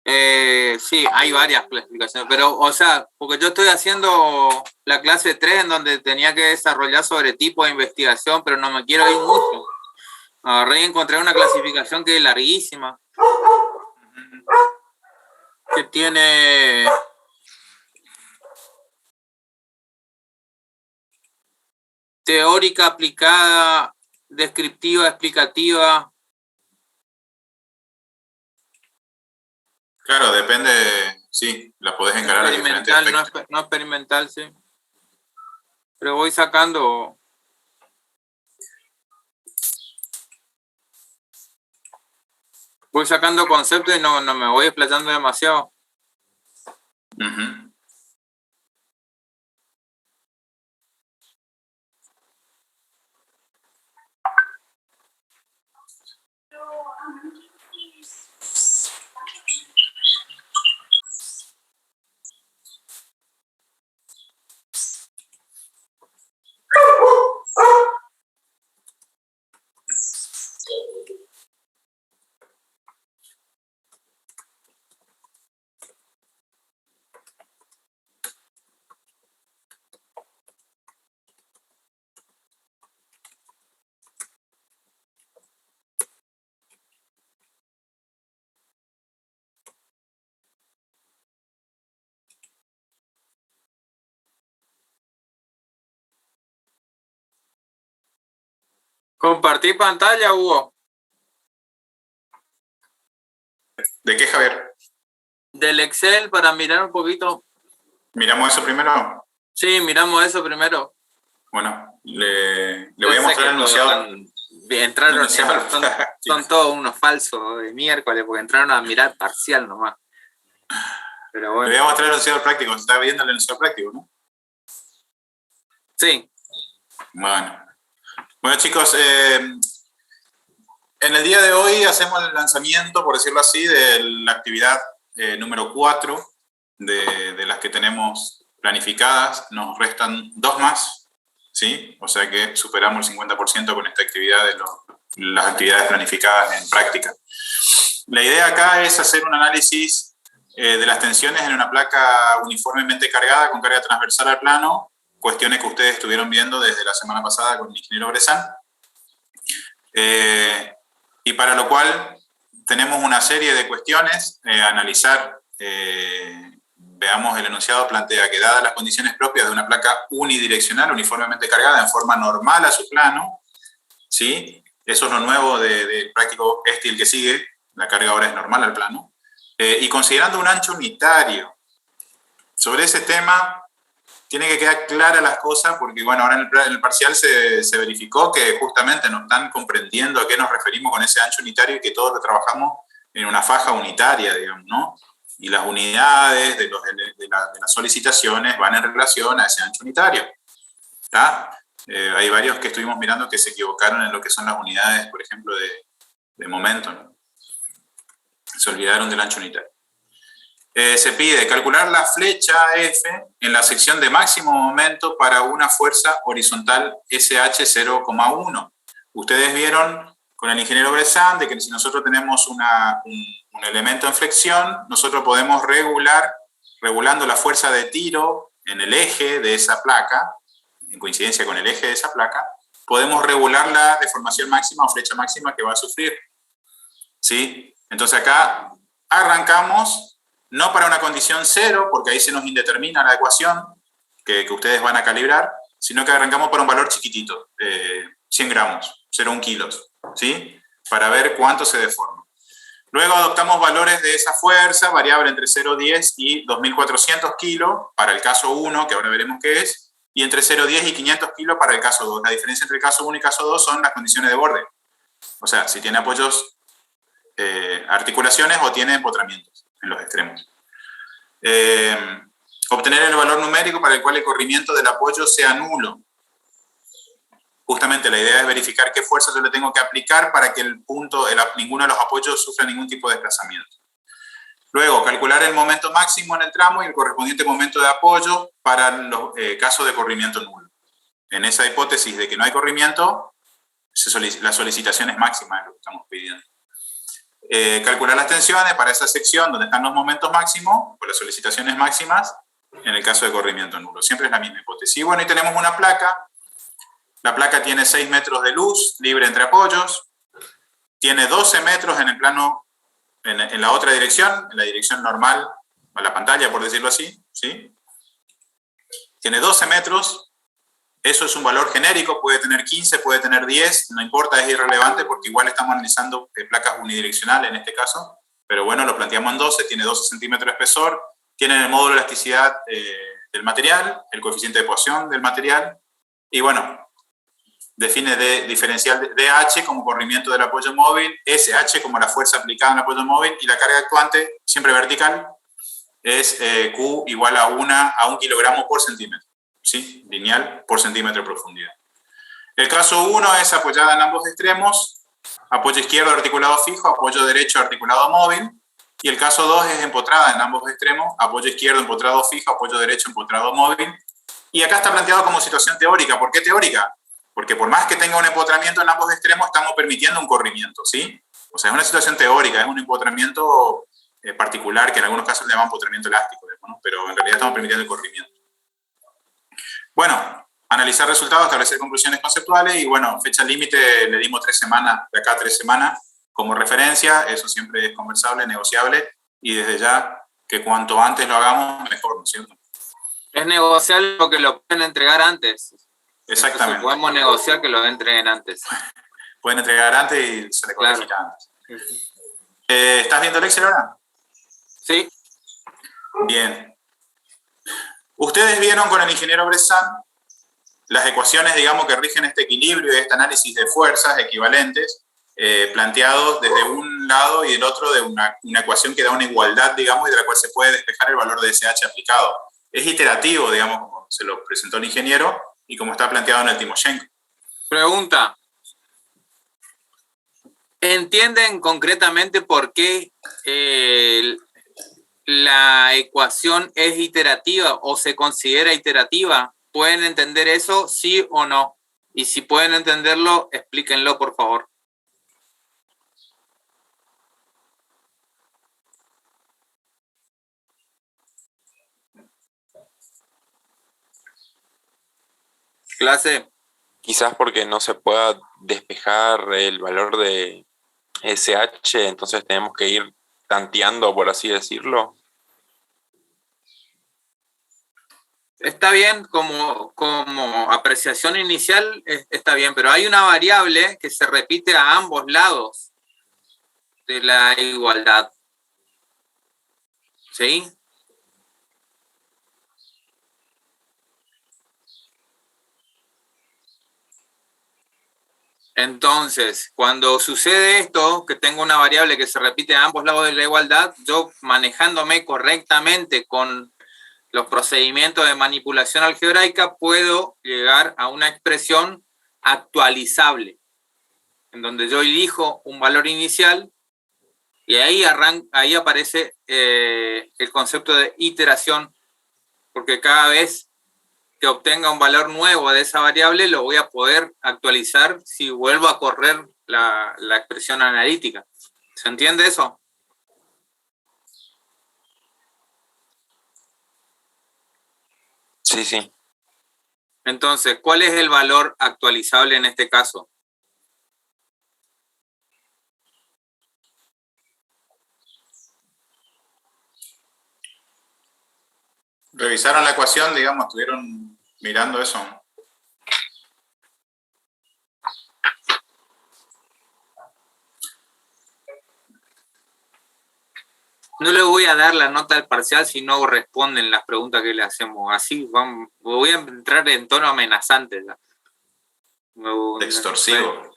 Sí, hay varias clasificaciones, pero, o sea, porque yo estoy haciendo la clase 3 en donde tenía que desarrollar sobre tipo de investigación, pero no me quiero ir mucho. Agarré y encontré una clasificación que es larguísima, que tiene teórica, aplicada, descriptiva, explicativa. Claro, depende, sí, la podés encarar a diferentes Experimental, aspectos. no experimental, sí. Pero voy sacando conceptos y no me voy explayando demasiado. Ujú. Compartir pantalla, Hugo. ¿De qué, Javier? Del Excel para mirar un poquito. ¿Miramos eso primero? Sí, miramos eso primero. Bueno, le voy a mostrar el enunciado. Entraron, son todos unos falsos de miércoles, porque entraron a mirar parcial nomás. Pero bueno. Le voy a mostrar el enunciado práctico. Está viendo el enunciado práctico, ¿no? Sí. Bueno chicos, en el día de hoy hacemos el lanzamiento, por decirlo así, de la actividad número 4 de las que tenemos planificadas. Nos restan 2 más, ¿sí? O sea que superamos el 50% con esta actividad de las actividades planificadas en práctica. La idea acá es hacer un análisis de las tensiones en una placa uniformemente cargada con carga transversal al plano, cuestiones que ustedes estuvieron viendo desde la semana pasada con el ingeniero Bressan. Y para lo cual tenemos una serie de cuestiones a analizar. Veamos, el enunciado plantea que dadas las condiciones propias de una placa unidireccional uniformemente cargada en forma normal a su plano, ¿sí? Eso es lo nuevo del práctico el que sigue, la carga ahora es normal al plano, y considerando un ancho unitario. Sobre ese tema tiene que quedar claras las cosas, porque bueno, ahora en el parcial se verificó que justamente no están comprendiendo a qué nos referimos con ese ancho unitario y que todos lo trabajamos en una faja unitaria, digamos, ¿no? Y las unidades de las solicitaciones van en relación a ese ancho unitario. ¿Está? Hay varios que estuvimos mirando que se equivocaron en lo que son las unidades, por ejemplo, de momento, ¿no? Se olvidaron del ancho unitario. Se pide calcular la flecha F en la sección de máximo momento para una fuerza horizontal SH 0,1. Ustedes vieron con el ingeniero Bressan de que si nosotros tenemos un elemento en flexión, nosotros podemos regulando la fuerza de tiro en el eje de esa placa, en coincidencia con el eje de esa placa, podemos regular la deformación máxima o flecha máxima que va a sufrir. ¿Sí? Entonces acá arrancamos no para una condición 0, porque ahí se nos indetermina la ecuación que ustedes van a calibrar, sino que arrancamos para un valor chiquitito, 100 gramos, 0,1 kilos, ¿sí? Para ver cuánto se deforma. Luego adoptamos valores de esa fuerza, variable entre 0,10 y 2.400 kilos para el caso 1, que ahora veremos qué es, y entre 0,10 y 500 kilos para el caso 2. La diferencia entre el caso 1 y caso 2 son las condiciones de borde. O sea, si tiene apoyos, articulaciones o tiene empotramientos en los extremos. Obtener el valor numérico para el cual el corrimiento del apoyo sea nulo. Justamente la idea es verificar qué fuerza yo le tengo que aplicar para que ninguno de los apoyos sufra ningún tipo de desplazamiento. Luego, calcular el momento máximo en el tramo y el correspondiente momento de apoyo para los casos de corrimiento nulo. En esa hipótesis de que no hay corrimiento, la solicitación es máxima, es lo que estamos pidiendo. calcular las tensiones para esa sección donde están los momentos máximos, o las solicitaciones máximas, en el caso de corrimiento nulo. Siempre es la misma hipótesis. Y bueno, y tenemos una placa. La placa tiene 6 metros de luz, libre entre apoyos. Tiene 12 metros en el plano, en la otra dirección, en la dirección normal, a la pantalla, por decirlo así, ¿sí? Tiene 12 metros. Eso es un valor genérico, puede tener 15, puede tener 10, no importa, es irrelevante porque igual estamos analizando placas unidireccionales en este caso, pero bueno, lo planteamos en 12, tiene 12 centímetros de espesor, tiene el módulo de elasticidad del material, el coeficiente de posición del material, y bueno, define diferencial DH como corrimiento del apoyo móvil, SH como la fuerza aplicada en el apoyo móvil, y la carga actuante, siempre vertical, es Q igual a 1 kilogramo por centímetro. ¿Sí? Lineal por centímetro de profundidad. El caso 1 es apoyada en ambos extremos, apoyo izquierdo articulado fijo, apoyo derecho articulado móvil, y el caso 2 es empotrada en ambos extremos, apoyo izquierdo empotrado fijo, apoyo derecho empotrado móvil, y acá está planteado como situación teórica. ¿Por qué teórica? Porque por más que tenga un empotramiento en ambos extremos, estamos permitiendo un corrimiento, ¿sí? O sea, es una situación teórica, es un empotramiento particular, que en algunos casos le llaman empotramiento elástico, ¿no? Pero en realidad estamos permitiendo el corrimiento. Bueno, analizar resultados, establecer conclusiones conceptuales y bueno, fecha límite le dimos 3 semanas, de acá a 3 semanas como referencia, eso siempre es conversable, negociable y desde ya que cuanto antes lo hagamos mejor, ¿no es cierto? Es negociable porque lo pueden entregar antes. Exactamente. Entonces podemos negociar que lo entreguen antes. Pueden entregar antes y se le corregirá antes. ¿Estás viendo el Excel ahora? Sí. Bien. Ustedes vieron con el ingeniero Bressan las ecuaciones, digamos, que rigen este equilibrio y este análisis de fuerzas equivalentes, planteados desde un lado y del otro de una ecuación que da una igualdad, digamos, y de la cual se puede despejar el valor de SH aplicado. Es iterativo, digamos, como se lo presentó el ingeniero y como está planteado en el Timoshenko. Pregunta. ¿Entienden concretamente por qué la ecuación es iterativa o se considera iterativa? ¿Pueden entender eso, sí o no? Y si pueden entenderlo, explíquenlo, por favor. Clase. Quizás porque no se pueda despejar el valor de SH, entonces tenemos que ir tanteando, por así decirlo. Está bien, como apreciación inicial está bien, pero hay una variable que se repite a ambos lados de la igualdad. ¿Sí? Entonces, cuando sucede esto, que tengo una variable que se repite a ambos lados de la igualdad, yo manejándome correctamente con los procedimientos de manipulación algebraica, puedo llegar a una expresión actualizable, en donde yo elijo un valor inicial y ahí aparece el concepto de iteración, porque cada vez que obtenga un valor nuevo de esa variable, lo voy a poder actualizar si vuelvo a correr la expresión analítica. ¿Se entiende eso? Sí, sí. Entonces, ¿cuál es el valor actualizable en este caso? ¿Revisaron la ecuación, digamos, estuvieron mirando eso? No le voy a dar la nota al parcial si no responden las preguntas que le hacemos. Así voy a entrar en tono amenazante. Extorsivo.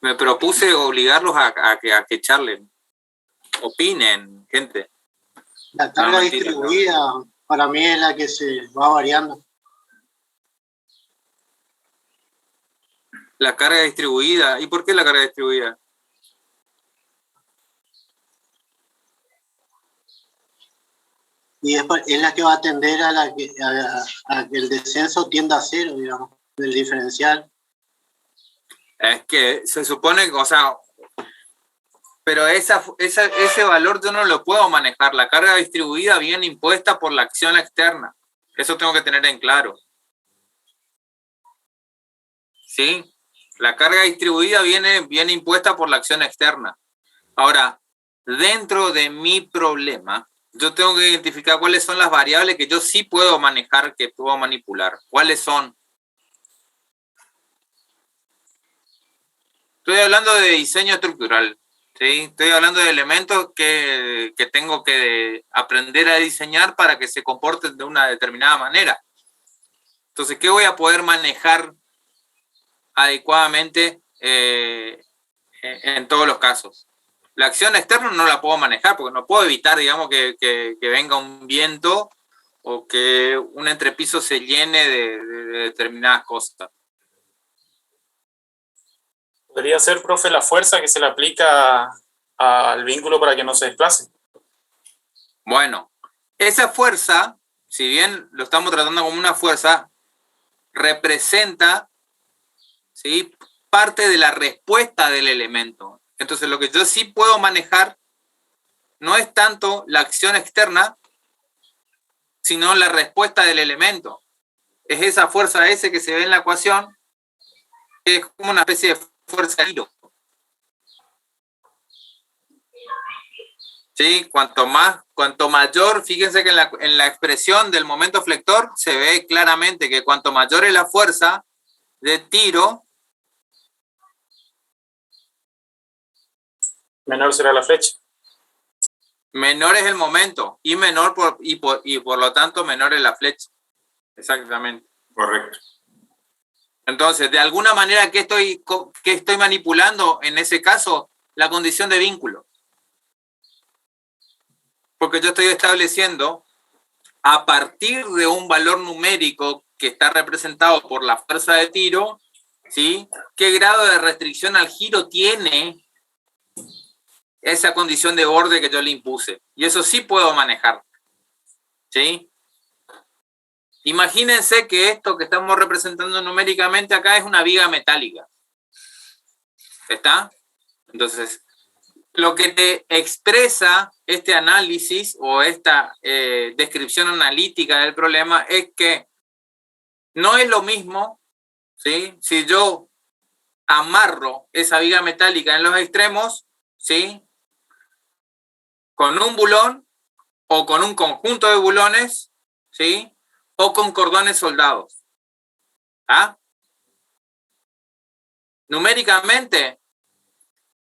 Me propuse obligarlos a que charlen. Opinen, gente. La carga distribuida para mí es la que se va variando. La carga distribuida. ¿Y por qué la carga distribuida? Y es la que va a tender a que el descenso tienda a cero, digamos, del diferencial. Es que se supone, o sea, Pero ese valor yo no lo puedo manejar. La carga distribuida viene impuesta por la acción externa. Eso tengo que tener en claro. ¿Sí? La carga distribuida viene impuesta por la acción externa. Ahora, dentro de mi problema, yo tengo que identificar cuáles son las variables que yo sí puedo manejar, que puedo manipular. ¿Cuáles son? Estoy hablando de diseño estructural. ¿Sí? Estoy hablando de elementos que tengo que aprender a diseñar para que se comporten de una determinada manera. Entonces, ¿qué voy a poder manejar adecuadamente en todos los casos? La acción externa no la puedo manejar porque no puedo evitar, digamos, que venga un viento o que un entrepiso se llene de determinadas cosas. Podría ser, profe, la fuerza que se le aplica al vínculo para que no se desplace. Bueno, esa fuerza, si bien lo estamos tratando como una fuerza, representa, ¿sí?, parte de la respuesta del elemento. Entonces, lo que yo sí puedo manejar no es tanto la acción externa, sino la respuesta del elemento. Es esa fuerza S que se ve en la ecuación, que es como una especie de fuerza de giro. ¿Sí? Cuanto mayor, fíjense que en la expresión del momento flector se ve claramente que cuanto mayor es la fuerza de tiro, Menor será la flecha. menor es el momento y por lo tanto menor es la flecha. Exactamente. Correcto. Entonces, de alguna manera, ¿qué estoy manipulando en ese caso? La condición de vínculo. Porque yo estoy estableciendo, a partir de un valor numérico que está representado por la fuerza de tiro, ¿sí?, qué grado de restricción al giro tiene esa condición de borde que yo le impuse. Y eso sí puedo manejar. ¿Sí? Imagínense que esto que estamos representando numéricamente acá es una viga metálica. ¿Está? Entonces, lo que te expresa este análisis o esta descripción analítica del problema es que no es lo mismo, ¿sí?, si yo amarro esa viga metálica en los extremos, ¿sí?, con un bulón o con un conjunto de bulones, ¿sí?, o con cordones soldados. ¿Ah? Numéricamente,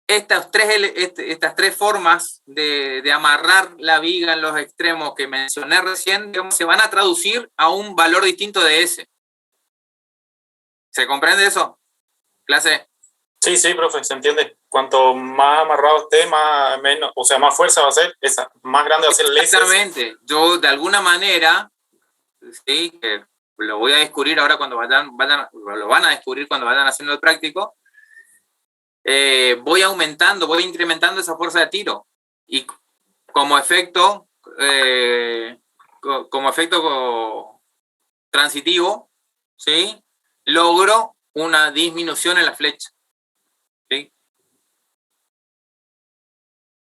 estas tres formas de amarrar la viga en los extremos que mencioné recién, digamos, se van a traducir a un valor distinto de S. ¿Se comprende eso? ¿Clase? Sí, sí, profe, se entiende. Cuanto más amarrado esté, más fuerza va a ser, más grande va a ser el S. Exactamente. Yo, de alguna manera, sí, que lo voy a descubrir ahora cuando lo van a descubrir cuando vayan haciendo el práctico, voy incrementando esa fuerza de tiro. Y como efecto transitivo, ¿sí?, logro una disminución en la flecha. ¿Sí?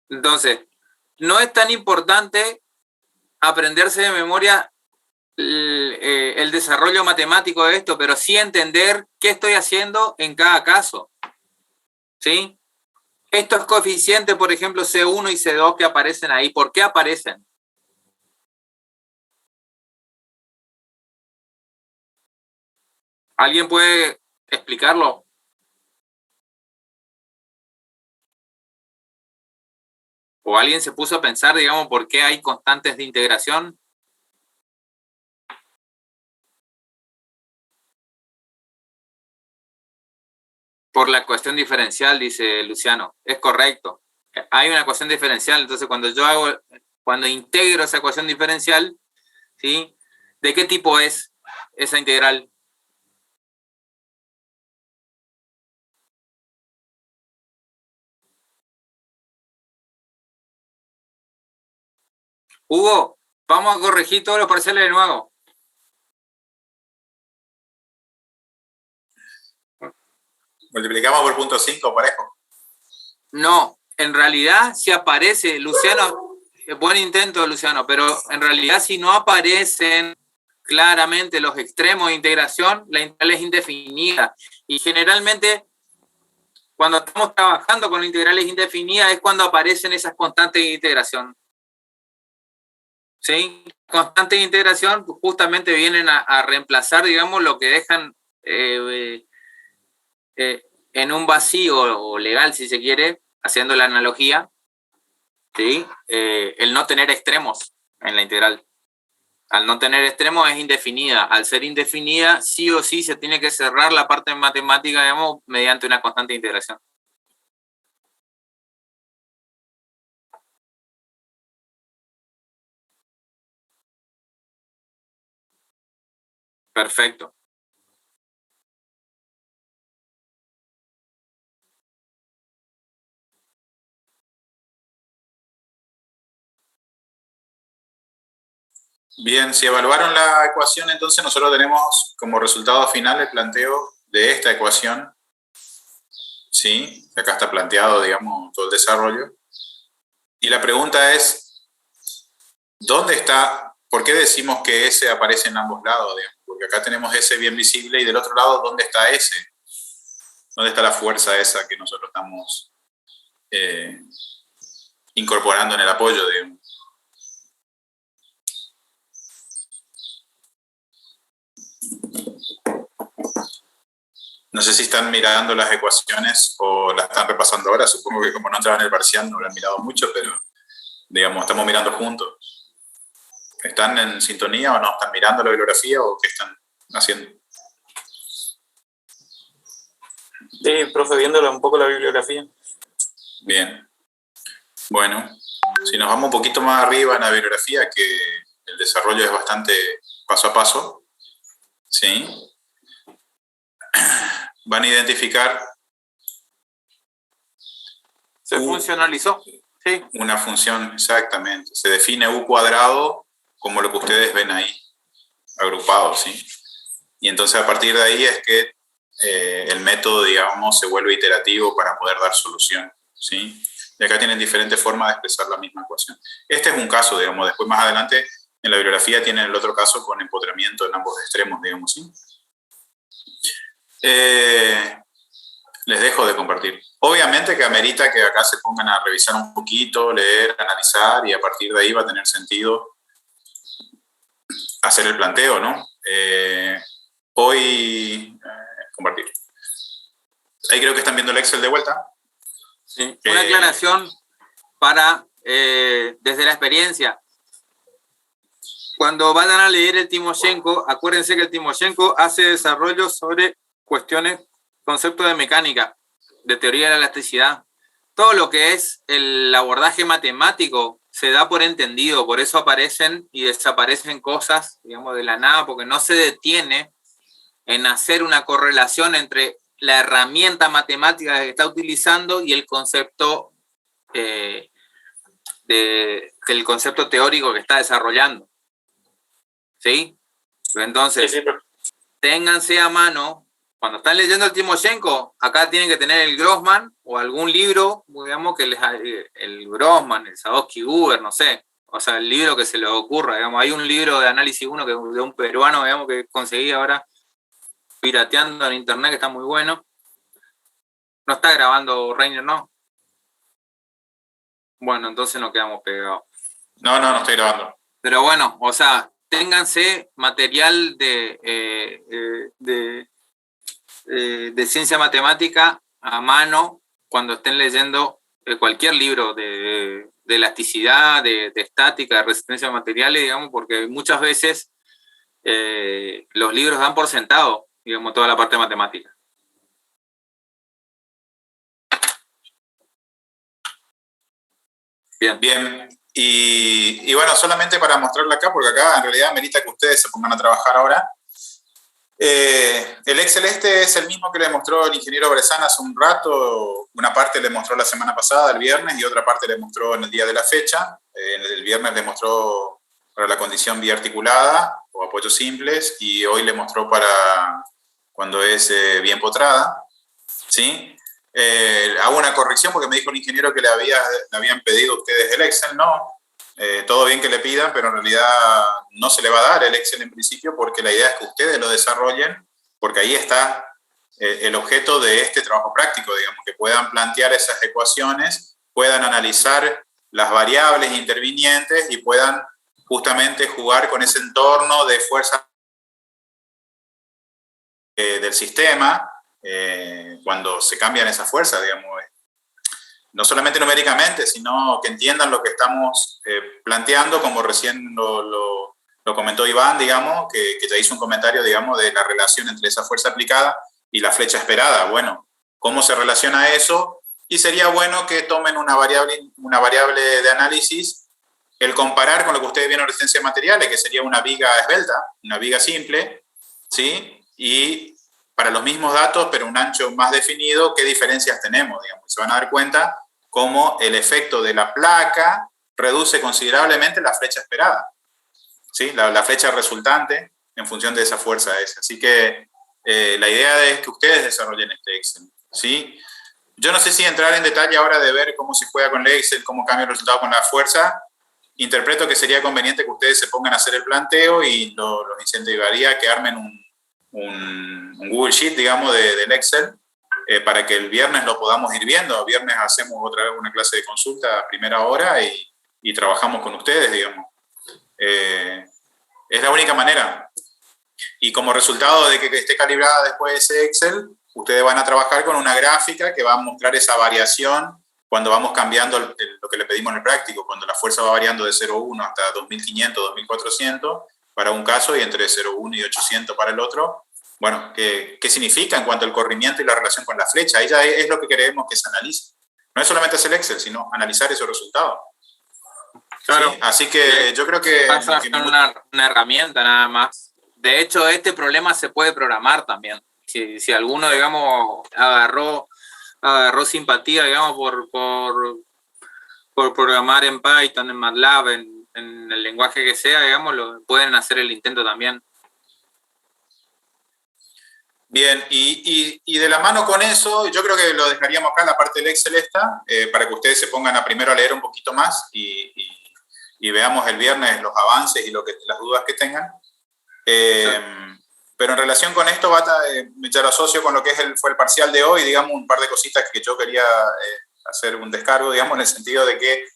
Entonces, no es tan importante aprenderse de memoria el desarrollo matemático de esto, pero sí entender qué estoy haciendo en cada caso. ¿Sí? Estos coeficientes, por ejemplo, C1 y C2 que aparecen ahí, ¿por qué aparecen? ¿Alguien puede explicarlo? ¿O alguien se puso a pensar, digamos, por qué hay constantes de integración? Por la ecuación diferencial, dice Luciano. Es correcto. Hay una ecuación diferencial, entonces cuando integro esa ecuación diferencial, ¿sí?, ¿de qué tipo es esa integral? Hugo, vamos a corregir todos los parciales de nuevo. ¿Multiplicamos por 0.5 parejo? No, en realidad si aparece, Luciano, buen intento, Luciano, pero en realidad si no aparecen claramente los extremos de integración, la integral es indefinida. Y generalmente, cuando estamos trabajando con integrales indefinidas, es cuando aparecen esas constantes de integración. ¿Sí? Constantes de integración pues, justamente vienen a reemplazar, digamos, lo que dejan en un vacío o legal, si se quiere, haciendo la analogía, ¿sí? El no tener extremos en la integral. Al no tener extremos es indefinida. Al ser indefinida, sí o sí se tiene que cerrar la parte matemática, digamos, mediante una constante de integración. Perfecto. Bien, si evaluaron la ecuación, entonces nosotros tenemos como resultado final el planteo de esta ecuación. ¿Sí? Acá está planteado, digamos, todo el desarrollo. Y la pregunta es, ¿dónde está? ¿Por qué decimos que S aparece en ambos lados? Digamos? Porque acá tenemos S bien visible y del otro lado, ¿dónde está S? ¿Dónde está la fuerza esa que nosotros estamos incorporando en el apoyo? Digamos? No sé si están mirando las ecuaciones o las están repasando ahora. Supongo que como no entraban en el parcial no lo han mirado mucho, pero digamos, estamos mirando juntos. ¿Están en sintonía o no? ¿Están mirando la bibliografía o qué están haciendo? Sí, profe, viéndola un poco la bibliografía. Bien. Bueno, si nos vamos un poquito más arriba en la bibliografía, que el desarrollo es bastante paso a paso, ¿sí? Van a identificar Se funcionalizó. Sí. Una función, exactamente. Se define U cuadrado como lo que ustedes ven ahí, agrupado, ¿sí? Y entonces a partir de ahí es que el método, digamos, se vuelve iterativo para poder dar solución, ¿sí? Y acá tienen diferentes formas de expresar la misma ecuación. Este es un caso, digamos, después más adelante en la bibliografía tienen el otro caso con empotramiento en ambos extremos, digamos, ¿sí? Les dejo de compartir. Obviamente que amerita que acá se pongan a revisar un poquito, leer, analizar, y a partir de ahí va a tener sentido hacer el planteo, ¿no? Hoy, compartir. Ahí creo que están viendo el Excel de vuelta. Sí. Una aclaración para, desde la experiencia. Cuando vayan a leer el Timoshenko, acuérdense que el Timoshenko hace desarrollo sobre cuestiones, conceptos de mecánica, de teoría de la elasticidad. Todo lo que es el abordaje matemático se da por entendido, por eso aparecen y desaparecen cosas, digamos, de la nada, porque no se detiene en hacer una correlación entre la herramienta matemática que está utilizando y el concepto del concepto teórico que está desarrollando. ¿Sí? Entonces, Sí, ténganse a mano, cuando están leyendo el Timoshenko, acá tienen que tener el Grossman o algún libro, digamos, que el Grossman, el Sadowski-Huber, no sé, o sea, el libro que se les ocurra, digamos, hay un libro de análisis 1 de un peruano, digamos, que conseguí ahora pirateando en internet, que está muy bueno. No está grabando Reiner, ¿no? Bueno, entonces nos quedamos pegados. No estoy grabando. Pero bueno, o sea, ténganse material de ciencia matemática a mano cuando estén leyendo cualquier libro de elasticidad, de estática, de resistencia a materiales, digamos, porque muchas veces los libros dan por sentado, digamos, toda la parte matemática. Bien. Y bueno, solamente para mostrarla acá, porque acá en realidad merita que ustedes se pongan a trabajar ahora. El Excel este es el mismo que le mostró el ingeniero Bressan hace un rato. Una parte le mostró la semana pasada, el viernes, y otra parte le mostró en el día de la fecha. El viernes le mostró para la condición biarticulada o apoyos simples, y hoy le mostró para cuando es bien potrada, ¿sí? Hago una corrección porque me dijo el ingeniero que le habían pedido a ustedes el Excel. No, todo bien que le pidan, pero en realidad no se le va a dar el Excel en principio porque la idea es que ustedes lo desarrollen, porque ahí está el objeto de este trabajo práctico, digamos, que puedan plantear esas ecuaciones, puedan analizar las variables intervinientes y puedan justamente jugar con ese entorno de fuerza del sistema cuando se cambian esas fuerzas, digamos, no solamente numéricamente, sino que entiendan lo que estamos planteando, como recién lo comentó Iván, digamos, que ya hizo un comentario, digamos, de la relación entre esa fuerza aplicada y la flecha esperada. Bueno, ¿cómo se relaciona eso? Y sería bueno que tomen una variable de análisis, el comparar con lo que ustedes vieron en resistencia de materiales, que sería una viga esbelta, una viga simple, ¿sí? Y para los mismos datos, pero un ancho más definido, ¿qué diferencias tenemos? Digamos? Se van a dar cuenta cómo el efecto de la placa reduce considerablemente la flecha esperada, ¿sí? La flecha resultante en función de esa fuerza esa. Así que la idea es que ustedes desarrollen este Excel, ¿sí? Yo no sé si entrar en detalle ahora de ver cómo se juega con el Excel, cómo cambia el resultado con la fuerza. Interpreto que sería conveniente que ustedes se pongan a hacer el planteo y los incentivaría a que armen un Google Sheet, digamos, del Excel, para que el viernes lo podamos ir viendo. El viernes hacemos otra vez una clase de consulta a primera hora y trabajamos con ustedes, digamos. Es la única manera. Y como resultado de que esté calibrada después ese Excel, ustedes van a trabajar con una gráfica que va a mostrar esa variación cuando vamos cambiando lo que le pedimos en el práctico, cuando la fuerza va variando de 0,1 hasta 2500, 2400 para un caso y entre 0,1 y 800 para el otro. Bueno, ¿qué significa en cuanto al corrimiento y la relación con la flecha? Ahí ya es lo que queremos que se analice. No es solamente hacer Excel, sino analizar esos resultados. Claro. ¿Sí? Así que yo creo que... Pasa a ser una herramienta nada más. De hecho, este problema se puede programar también. Si alguno, digamos, agarró simpatía, digamos, por programar en Python, en MATLAB, en el lenguaje que sea, digamos, pueden hacer el intento también. Bien, y de la mano con eso, yo creo que lo dejaríamos acá en la parte del Excel esta, para que ustedes se pongan primero a leer un poquito más y veamos el viernes los avances y las dudas que tengan. Pero en relación con esto, ya lo asocio con lo que fue el parcial de hoy, digamos, un par de cositas que yo quería hacer un descargo, digamos, en el sentido de que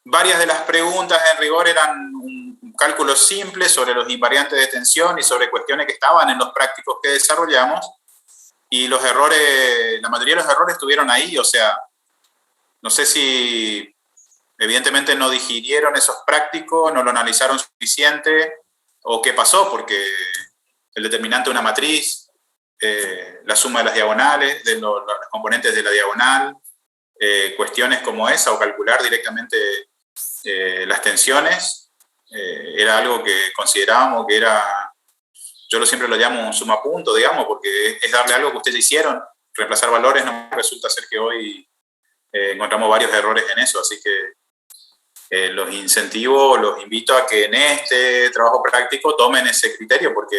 varias de las preguntas en rigor eran cálculos simples sobre los invariantes de tensión y sobre cuestiones que estaban en los prácticos que desarrollamos, y los errores, la mayoría de los errores estuvieron ahí, o sea, no sé si evidentemente no digirieron esos prácticos, no lo analizaron suficiente, o qué pasó, porque el determinante de una matriz, la suma de las diagonales, de los componentes de la diagonal, cuestiones como esa, o calcular directamente las tensiones, era algo que considerábamos que era, yo siempre lo llamo un sumapunto, digamos, porque es darle algo que ustedes hicieron, reemplazar valores. No resulta ser que hoy encontramos varios errores en eso, así que los incentivo, los invito a que en este trabajo práctico tomen ese criterio, porque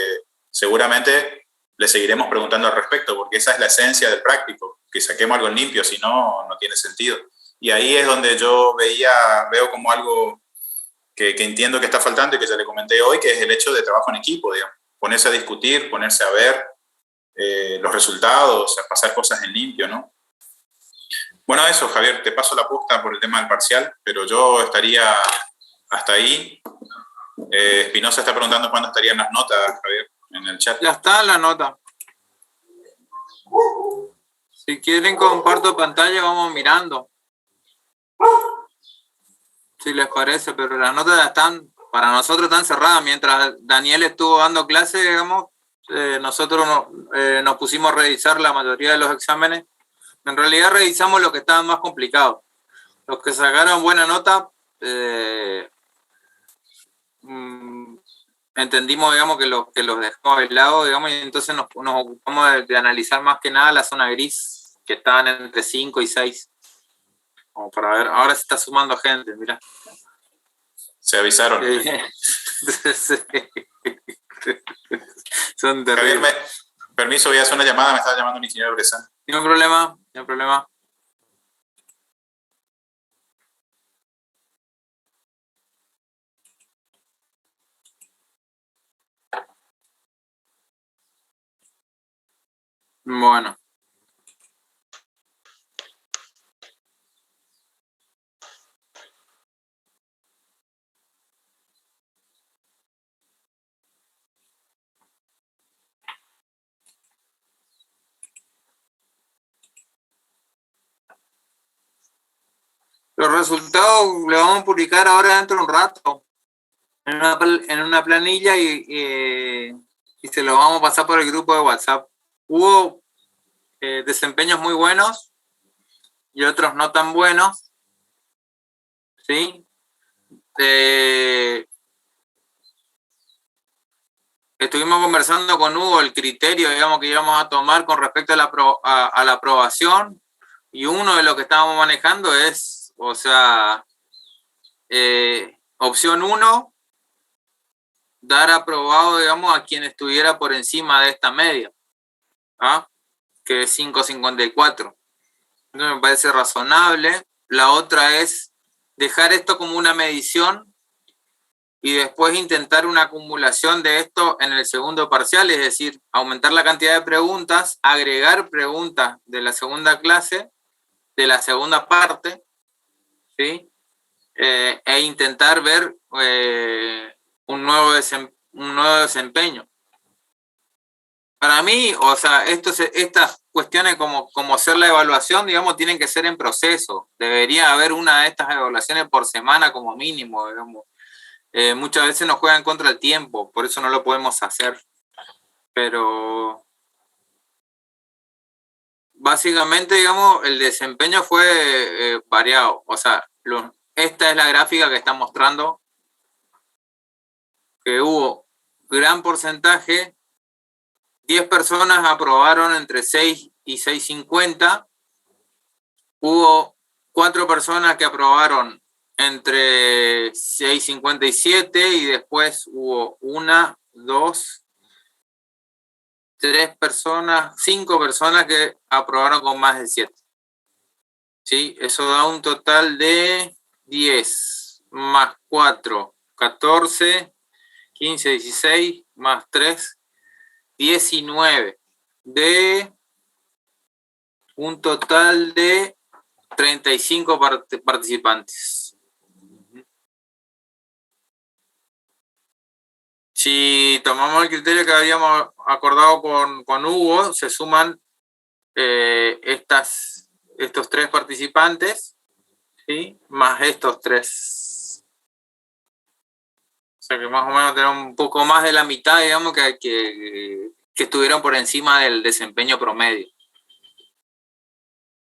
seguramente les seguiremos preguntando al respecto, porque esa es la esencia del práctico, que saquemos algo en limpio, si no, no tiene sentido. Y ahí es donde yo veo como algo que entiendo que está faltando y que ya le comenté hoy, que es el hecho de trabajo en equipo, digamos. Ponerse a discutir, ponerse a ver los resultados, a pasar cosas en limpio, ¿no? Bueno, eso, Javier, te paso la posta por el tema del parcial, pero yo estaría hasta ahí. Espinosa está preguntando cuándo estarían las notas, Javier, en el chat. Ya está la nota. Si quieren, comparto pantalla, vamos mirando. Si les parece, pero las notas ya están, para nosotros están cerradas. Mientras Daniel estuvo dando clases, digamos, nosotros nos pusimos a revisar la mayoría de los exámenes. En realidad revisamos los que estaban más complicados. Los que sacaron buena nota, entendimos, digamos, que los dejamos de lado, digamos, y entonces nos ocupamos de analizar más que nada la zona gris, que estaban entre 5 y 6. Como para ver, ahora se está sumando gente, mira. Se avisaron. Son terribles. Javier, permiso, voy a hacer una llamada, me estaba llamando mi ingeniero Bresan. No hay problema, no hay problema. Bueno. Los resultados los vamos a publicar ahora dentro de un rato en una planilla y se los vamos a pasar por el grupo de WhatsApp. Hubo desempeños muy buenos y otros no tan buenos, ¿sí? Estuvimos conversando con Hugo el criterio, digamos, que íbamos a tomar con respecto a la aprobación, y uno de los que estábamos manejando es, o sea, opción 1, dar aprobado, digamos, a quien estuviera por encima de esta media, ¿ah? Que es 5.54. Entonces me parece razonable. La otra es dejar esto como una medición y después intentar una acumulación de esto en el segundo parcial, es decir, aumentar la cantidad de preguntas, agregar preguntas de la segunda clase, de la segunda parte, ¿sí? E intentar ver un nuevo desempeño. Para mí, o sea, estas cuestiones como hacer la evaluación, digamos, tienen que ser en proceso. Debería haber una de estas evaluaciones por semana como mínimo, digamos. Muchas veces nos juegan contra el tiempo, por eso no lo podemos hacer. Pero básicamente, digamos, el desempeño fue variado. O sea, esta es la gráfica que está mostrando que hubo gran porcentaje. 10 personas aprobaron entre 6 y 6.50. Hubo 4 personas que aprobaron entre 6.57 y después hubo 1, 2, 3 personas, 5 personas que aprobaron con más de 7. ¿Sí? Eso da un total de 10 más 4, 14, 15, 16, más 3, 19. De un total de 35 participantes. Si tomamos el criterio que habíamos acordado con Hugo, se suman estos 3 participantes, ¿sí? Más estos 3. O sea que más o menos tenemos un poco más de la mitad, digamos, que estuvieron por encima del desempeño promedio.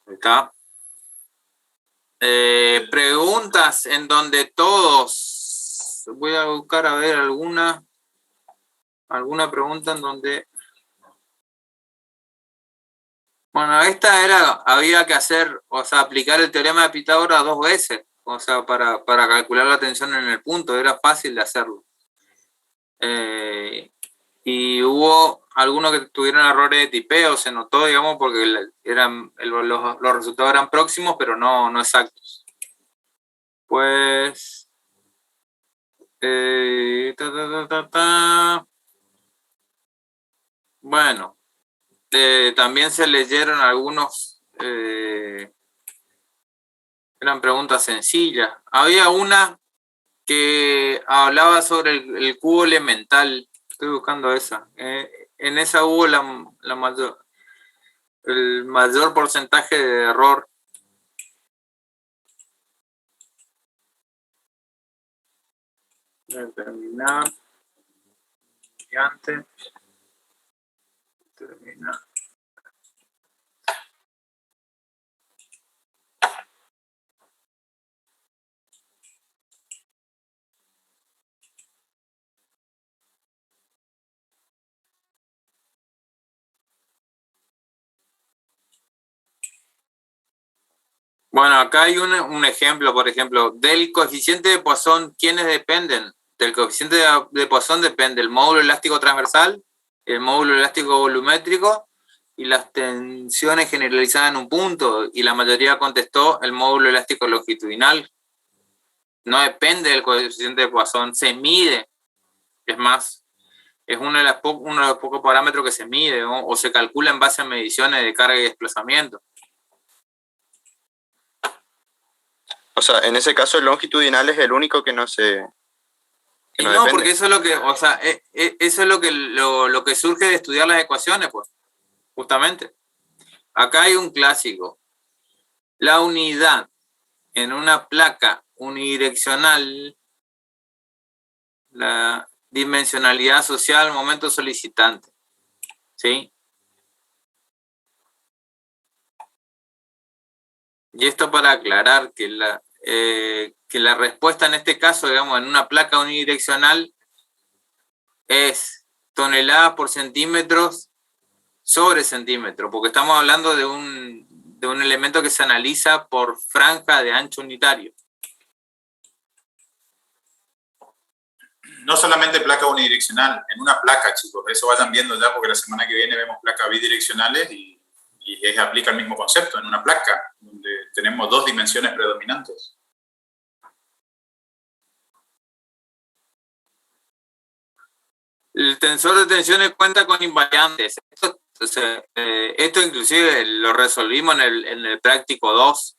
¿Está? Preguntas en donde todos, voy a buscar a ver alguna pregunta en donde, bueno, había que hacer, o sea, aplicar el teorema de Pitágoras 2 veces, o sea, para calcular la tensión en el punto, era fácil de hacerlo. Y hubo algunos que tuvieron errores de tipeo, se notó, digamos, porque los resultados eran próximos, pero no exactos. Pues bueno, también se leyeron algunos, eran preguntas sencillas. Había una que hablaba sobre el cubo elemental. Estoy buscando esa. En esa hubo el mayor porcentaje de error. Terminar. Terminar. Bueno, acá hay un ejemplo, por ejemplo, del coeficiente de Poisson, ¿quiénes dependen? Del coeficiente de Poisson depende el módulo elástico transversal, el módulo elástico volumétrico y las tensiones generalizadas en un punto, y la mayoría contestó el módulo elástico longitudinal. No depende del coeficiente de Poisson, se mide. Es más, es uno de los pocos parámetros que se mide, ¿no? O se calcula en base a mediciones de carga y desplazamiento. O sea, en ese caso el longitudinal es el único que no se... Y no, porque eso es lo que, o sea, eso es lo que surge de estudiar las ecuaciones, pues, justamente. Acá hay un clásico. La unidad en una placa unidireccional, la dimensionalidad social, momento solicitante. ¿Sí? Y esto para aclarar que la respuesta en este caso, digamos, en una placa unidireccional es toneladas por centímetros sobre centímetro, porque estamos hablando de un elemento que se analiza por franja de ancho unitario. No solamente placa unidireccional, en una placa, chicos, eso vayan viendo ya, porque la semana que viene vemos placas bidireccionales y aplica el mismo concepto en una placa, donde tenemos dos dimensiones predominantes. El tensor de tensiones cuenta con invariantes. Esto inclusive lo resolvimos en el práctico 2,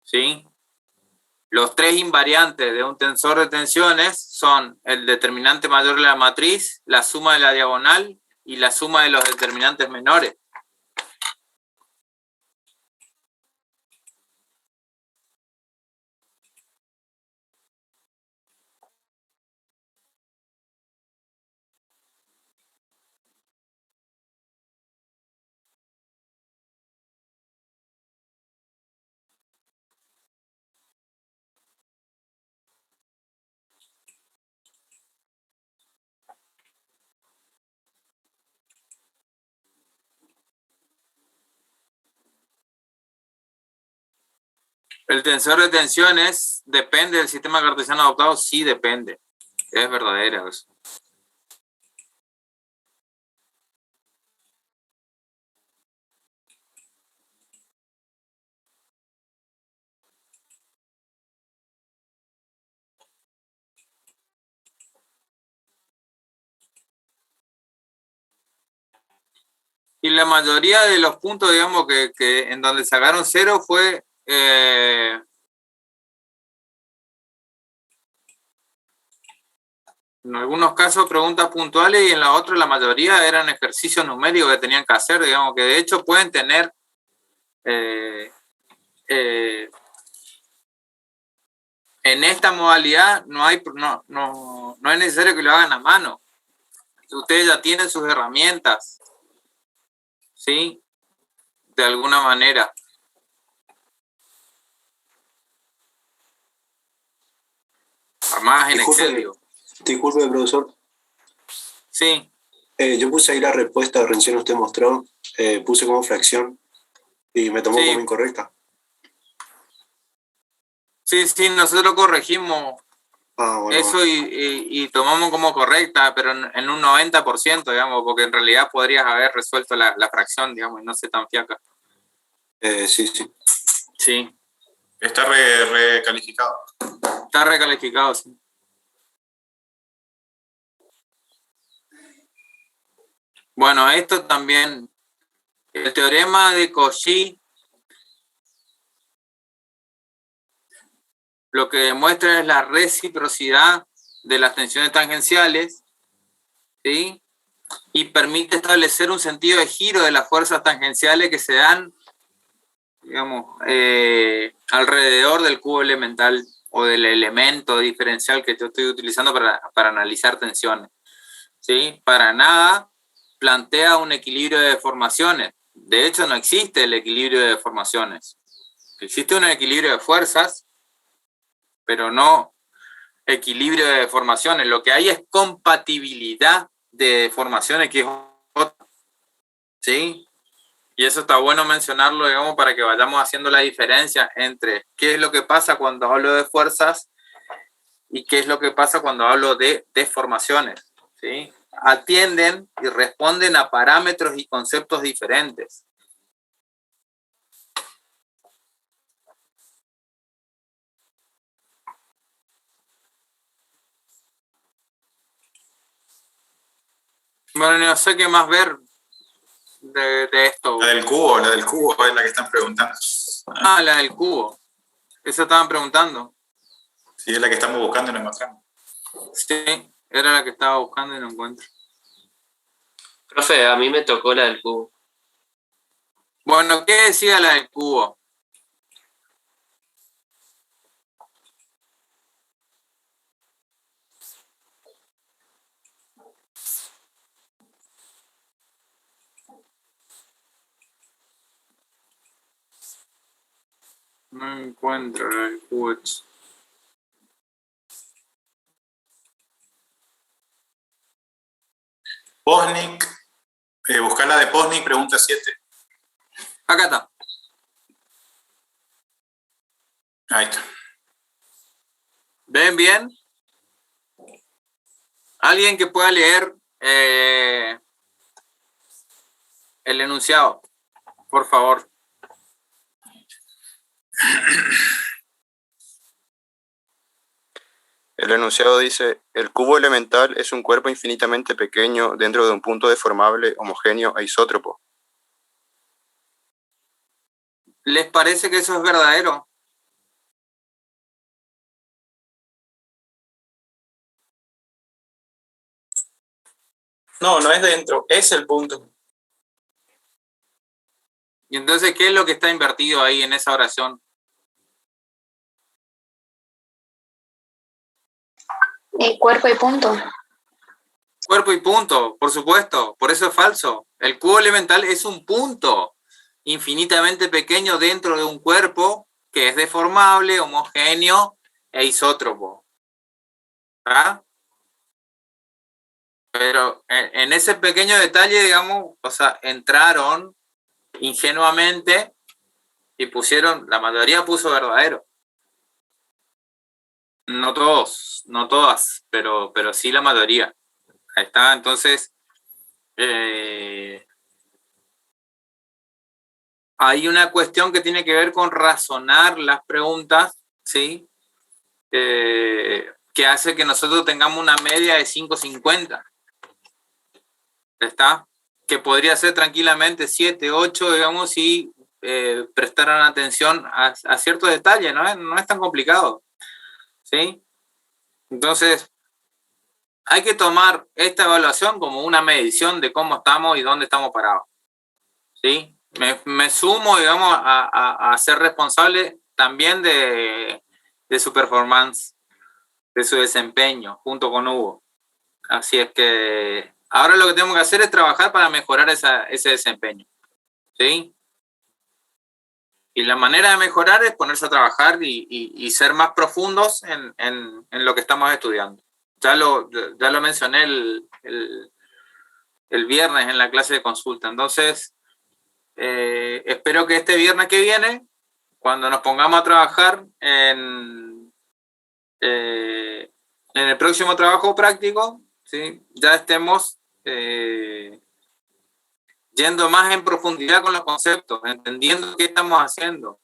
¿sí? Los tres invariantes de un tensor de tensiones son el determinante mayor de la matriz, la suma de la diagonal y la suma de los determinantes menores. El tensor de tensiones depende del sistema cartesiano adoptado, sí depende. Es verdadero eso. Y la mayoría de los puntos, digamos, que en donde sacaron 0 fue en algunos casos preguntas puntuales y en los otros la mayoría eran ejercicios numéricos que tenían que hacer, digamos, que de hecho pueden tener en esta modalidad no es necesario que lo hagan a mano. Ustedes ya tienen sus herramientas, ¿sí? De alguna manera. Además en Excel, digo. Disculpe, profesor. Sí. Yo puse ahí la respuesta, recién usted mostró, puse como fracción y me tomó como incorrecta. Sí, nosotros corregimos eso y tomamos como correcta, pero en un 90%, digamos, porque en realidad podrías haber resuelto la fracción, digamos, y no ser tan fiaca. Sí. Sí. Está recalificado. Está recalificado, sí. Bueno, esto también, el teorema de Cauchy lo que demuestra es la reciprocidad de las tensiones tangenciales, ¿sí? Y permite establecer un sentido de giro de las fuerzas tangenciales que se dan, digamos, alrededor del cubo elemental o del elemento diferencial que yo estoy utilizando para analizar tensiones, ¿sí? Para nada plantea un equilibrio de deformaciones. De hecho, no existe el equilibrio de deformaciones. Existe un equilibrio de fuerzas, pero no equilibrio de deformaciones. Lo que hay es compatibilidad de deformaciones, que es otra, ¿sí? Y eso está bueno mencionarlo, digamos, para que vayamos haciendo la diferencia entre qué es lo que pasa cuando hablo de fuerzas y qué es lo que pasa cuando hablo de deformaciones, ¿sí? atienden y responden a parámetros y conceptos diferentes. Bueno, no sé qué más ver de esto. La del cubo es la que están preguntando. Ah, la del cubo. Esa estaban preguntando. Sí, es la que estamos buscando y no encontramos. Sí, era la que estaba buscando y no encuentro. Profe, a mí me tocó la del cubo. Bueno, ¿qué decía la del cubo? No encuentro la del cubo. Posnick, buscar la de Posnick, pregunta 7. Acá está. Ahí está. ¿Ven bien? ¿Alguien que pueda leer el enunciado? Por favor. El enunciado dice, el cubo elemental es un cuerpo infinitamente pequeño dentro de un punto deformable, homogéneo e isótropo. ¿Les parece que eso es verdadero? No, no es dentro, es el punto. Y entonces, ¿qué es lo que está invertido ahí en esa oración? Cuerpo y punto. Cuerpo y punto, por supuesto, por eso es falso. El cubo elemental es un punto infinitamente pequeño dentro de un cuerpo que es deformable, homogéneo e isótropo. ¿Ah? Pero en ese pequeño detalle, digamos, o sea, entraron ingenuamente y pusieron, la mayoría puso verdadero. No todos, no todas, pero sí la mayoría. Ahí está, entonces, hay una cuestión que tiene que ver con razonar las preguntas, ¿sí? Que hace que nosotros tengamos una media de 5.50. ¿Está? Que podría ser tranquilamente 7, 8, digamos, si prestaran atención a ciertos detalles, ¿no? No es tan complicado, ¿sí? Entonces, hay que tomar esta evaluación como una medición de cómo estamos y dónde estamos parados, ¿sí? Me sumo, digamos, a ser responsable también de su performance, de su desempeño, junto con Hugo. Así es que ahora lo que tenemos que hacer es trabajar para mejorar ese desempeño, ¿sí? Y la manera de mejorar es ponerse a trabajar y ser más profundos en lo que estamos estudiando. Ya lo mencioné el viernes en la clase de consulta. Entonces, espero que este viernes que viene, cuando nos pongamos a trabajar en el próximo trabajo práctico, ¿sí? Ya estemos yendo más en profundidad con los conceptos, entendiendo qué estamos haciendo,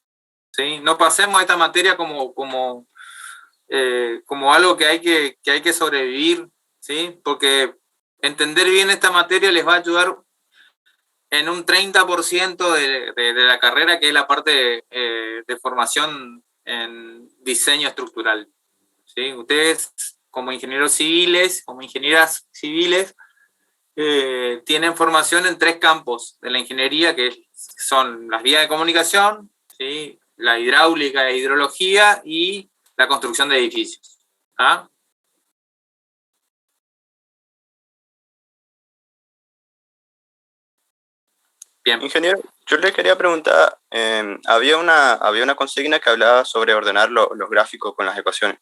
¿sí? No pasemos esta materia como algo que hay que sobrevivir, ¿sí? Porque entender bien esta materia les va a ayudar en un 30% de la carrera, que es la parte de formación en diseño estructural, ¿sí? Ustedes, como ingenieros civiles, como ingenieras civiles, tienen formación en 3 campos de la ingeniería, que son las vías de comunicación, ¿sí? La hidráulica e hidrología y la construcción de edificios. ¿Ah? Bien. Ingeniero, yo le quería preguntar, había una consigna que hablaba sobre ordenar los gráficos con las ecuaciones.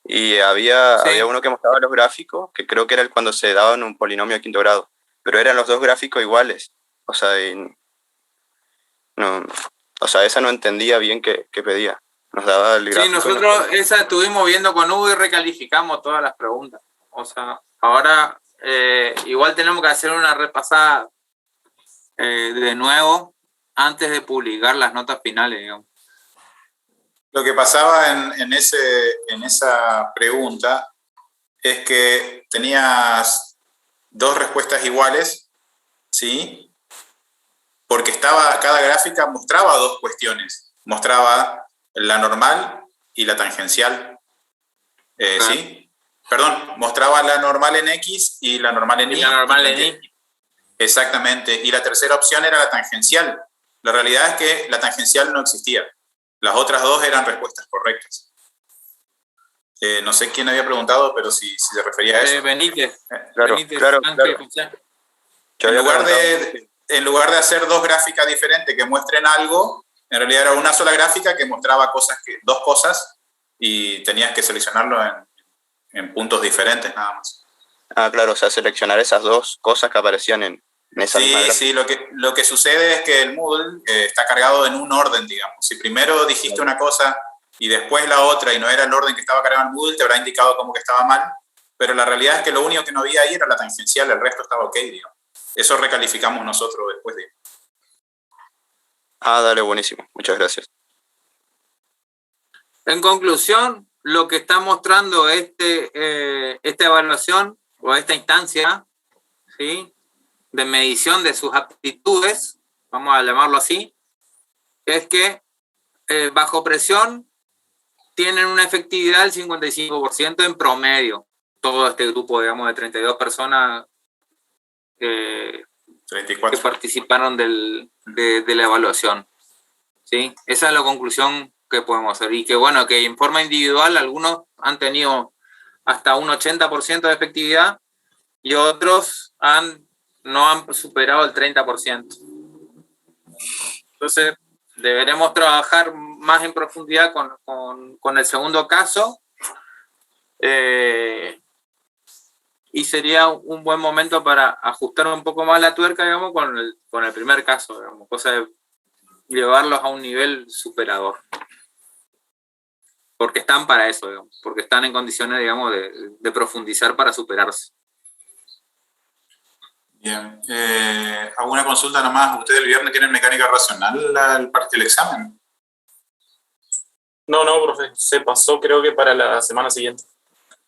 Y había uno que mostraba los gráficos, que creo que era cuando se daban un polinomio a quinto grado, pero eran los dos gráficos iguales. O sea, esa no entendía bien qué pedía. Nos daba el gráfico. Sí, nosotros esa estuvimos viendo con Hugo y recalificamos todas las preguntas. O sea, ahora igual tenemos que hacer una repasada de nuevo antes de publicar las notas finales, digamos. Lo que pasaba en esa pregunta es que tenías dos respuestas iguales, ¿sí? Porque cada gráfica mostraba dos cuestiones. Mostraba la normal y la tangencial. ¿Sí? Perdón, mostraba la normal en X y la normal en Y. La normal en Y. Exactamente. Y la tercera opción era la tangencial. La realidad es que la tangencial no existía. Las otras dos eran respuestas correctas. No sé quién había preguntado, pero si se refería a eso. Benítez. Claro, Benítez, claro. En lugar de hacer dos gráficas diferentes que muestren algo, en realidad era una sola gráfica que mostraba dos cosas y tenías que seleccionarlo en puntos diferentes nada más. Ah, claro, o sea, seleccionar esas dos cosas que aparecían en esa misma gráfica. Sí, lo que sucede es que el Moodle está cargado en un orden, digamos. Si primero dijiste una cosa y después la otra y no era el orden que estaba cargado en el Moodle, te habrá indicado como que estaba mal, pero la realidad es que lo único que no había ahí era la tangencial, el resto estaba ok, digamos. Eso recalificamos nosotros después, digamos. Ah, dale, buenísimo. Muchas gracias. En conclusión, lo que está mostrando esta evaluación o esta instancia, ¿sí?, de medición de sus aptitudes, vamos a llamarlo así, es que bajo presión tienen una efectividad del 55% en promedio. Todo este grupo, digamos, de 32 personas 34. que participaron de la evaluación. ¿Sí? Esa es la conclusión que podemos hacer. Y que bueno, que en forma individual algunos han tenido hasta un 80% de efectividad y otros no han superado el 30%. Entonces, deberemos trabajar más en profundidad con el segundo caso y sería un buen momento para ajustar un poco más la tuerca, digamos, con el primer caso, digamos, cosa de llevarlos a un nivel superador. Porque están para eso, digamos, porque están en condiciones, digamos, de profundizar para superarse. Bien. ¿Alguna consulta nomás? ¿Ustedes el viernes tienen mecánica racional el examen? No, profe, se pasó creo que para la semana siguiente.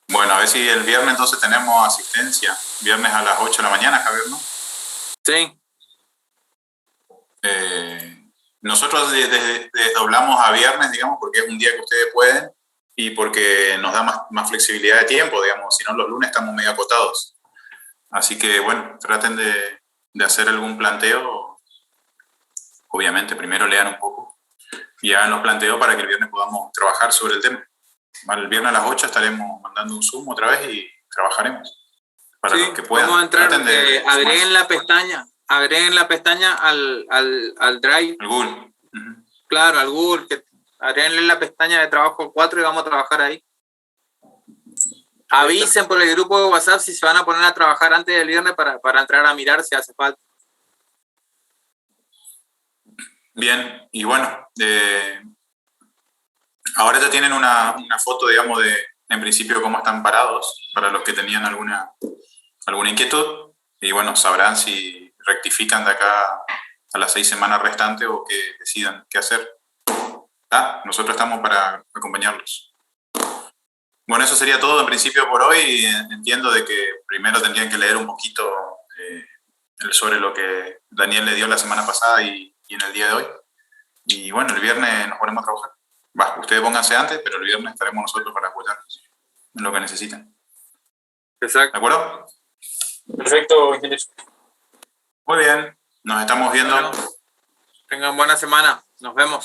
Bueno, a ver si el viernes entonces tenemos asistencia. Viernes a las 8 de la mañana, Javier, ¿no? Sí. Nosotros desdoblamos a viernes, digamos, porque es un día que ustedes pueden y porque nos da más flexibilidad de tiempo, digamos. Si no, los lunes estamos medio acotados. Así que, bueno, traten de hacer algún planteo. Obviamente, primero lean un poco y hagan los planteos para que el viernes podamos trabajar sobre el tema. Vale, el viernes a las 8 estaremos mandando un Zoom otra vez y trabajaremos. Para los que puedan. Vamos a entrar, agreguen la pestaña al Drive. Al Google. Claro, al Google, que agreguenle la pestaña de trabajo 4 y vamos a trabajar ahí. Avisen por el grupo de WhatsApp si se van a poner a trabajar antes del viernes para entrar a mirar si hace falta. Bien, y bueno, ahora ya tienen una foto, digamos, en principio, cómo están parados, para los que tenían alguna inquietud, y bueno, sabrán si rectifican de acá a las 6 semanas restantes o que decidan qué hacer. Nosotros estamos para acompañarlos. Bueno, eso sería todo en principio por hoy. Entiendo de que primero tendrían que leer un poquito sobre lo que Daniel le dio la semana pasada y en el día de hoy. Y bueno, el viernes nos ponemos a trabajar. Ustedes pónganse antes, pero el viernes estaremos nosotros para apoyarlos en lo que necesitan. Exacto. ¿De acuerdo? Perfecto, ingeniero. Muy bien, nos estamos viendo. Bueno, tengan buena semana. Nos vemos.